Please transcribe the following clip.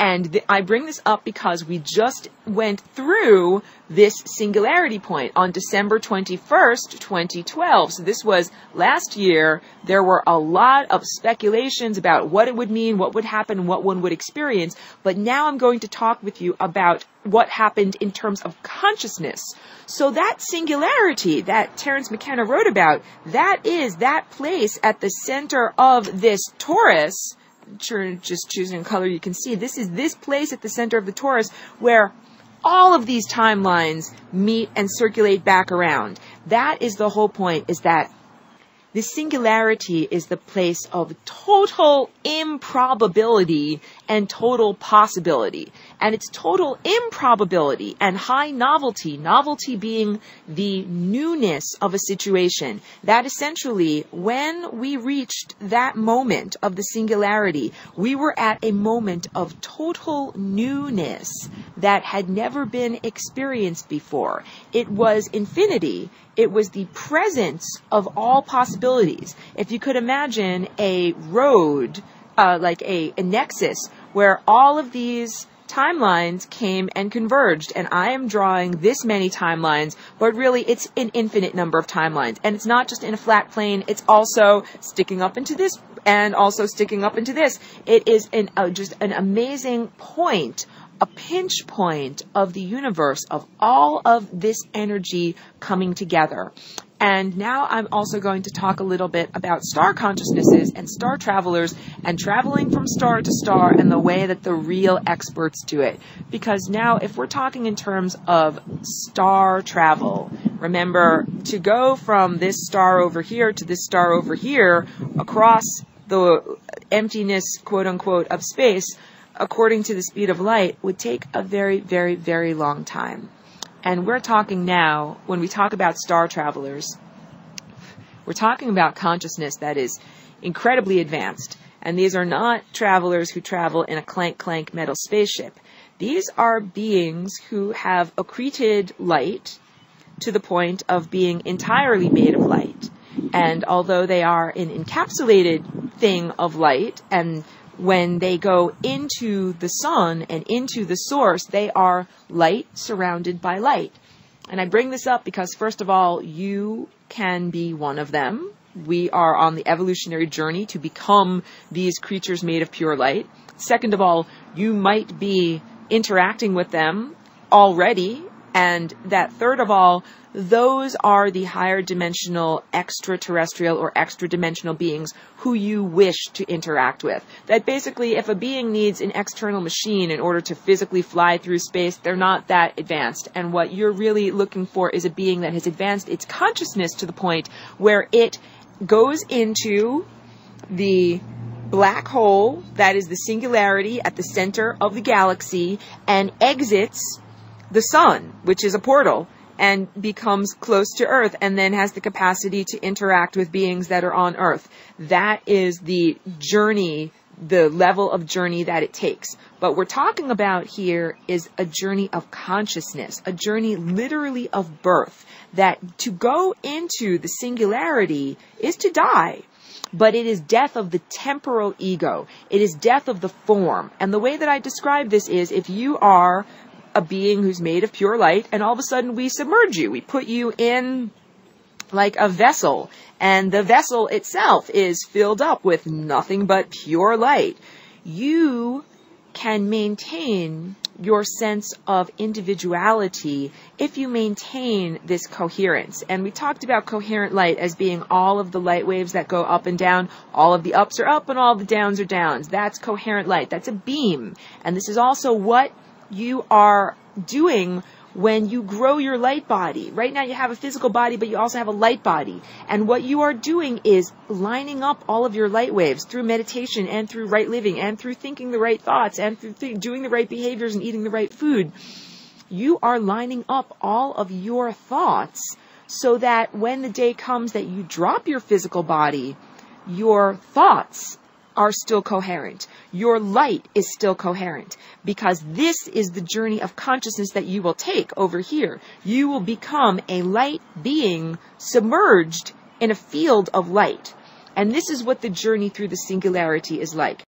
And I bring this up because we just went through this singularity point on December 21st, 2012. So this was last year. There were a lot of speculations about what it would mean, what would happen, what one would experience. But now I'm going to talk with you about what happened in terms of consciousness. So that singularity that Terence McKenna wrote about, that is that place at the center of this torus. Just choosing a color you can see. This is this place at the center of the torus where all of these timelines meet and circulate back around. That is the whole point, is that this singularity is the place of total improbability and total possibility. And it's total improbability and high novelty, novelty being the newness of a situation. That essentially, when we reached that moment of the singularity, we were at a moment of total newness that had never been experienced before. It was infinity. It was the presence of all possibilities. If you could imagine a road, like a nexus, where all of these timelines came and converged, and I am drawing this many timelines, but really it's an infinite number of timelines. And it's not just in a flat plane, it's also sticking up into this and also sticking up into this. It is just an amazing point, a pinch point of the universe, of all of this energy coming together. And now I'm also going to talk a little bit about star consciousnesses and star travelers and traveling from star to star and the way that the real experts do it. Because now, if we're talking in terms of star travel, remember, to go from this star over here to this star over here across the emptiness, quote unquote, of space, according to the speed of light, would take a very, very, very long time. And we're talking now, when we talk about star travelers, we're talking about consciousness that is incredibly advanced. And these are not travelers who travel in a clank-clank metal spaceship. These are beings who have accreted light to the point of being entirely made of light. And although they are an encapsulated thing of light, and when they go into the sun and into the source, they are light surrounded by light. And I bring this up because, first of all, you can be one of them. We are on the evolutionary journey to become these creatures made of pure light. Second of all, you might be interacting with them already. And that third of all, those are the higher dimensional extraterrestrial or extra dimensional beings who you wish to interact with. That basically, if a being needs an external machine in order to physically fly through space, they're not that advanced. And what you're really looking for is a being that has advanced its consciousness to the point where it goes into the black hole, that is the singularity at the center of the galaxy, and exits the sun, which is a portal, and becomes close to Earth, and then has the capacity to interact with beings that are on Earth. That is the journey, the level of journey that it takes. But we're talking about here is a journey of consciousness, a journey literally of birth, that to go into the singularity is to die. But it is death of the temporal ego. It is death of the form. And the way that I describe this is, if you are a being who's made of pure light, and all of a sudden we submerge you. We put you in like a vessel, and the vessel itself is filled up with nothing but pure light. You can maintain your sense of individuality if you maintain this coherence. And we talked about coherent light as being all of the light waves that go up and down. All of the ups are up and all the downs are downs. That's coherent light. That's a beam. And this is also what you are doing when you grow your light body. Right now you have a physical body, but you also have a light body. And what you are doing is lining up all of your light waves through meditation and through right living and through thinking the right thoughts and through doing the right behaviors and eating the right food. You are lining up all of your thoughts so that when the day comes that you drop your physical body, your thoughts are still coherent. Your light is still coherent, because this is the journey of consciousness that you will take over here. You will become a light being submerged in a field of light. And this is what the journey through the singularity is like.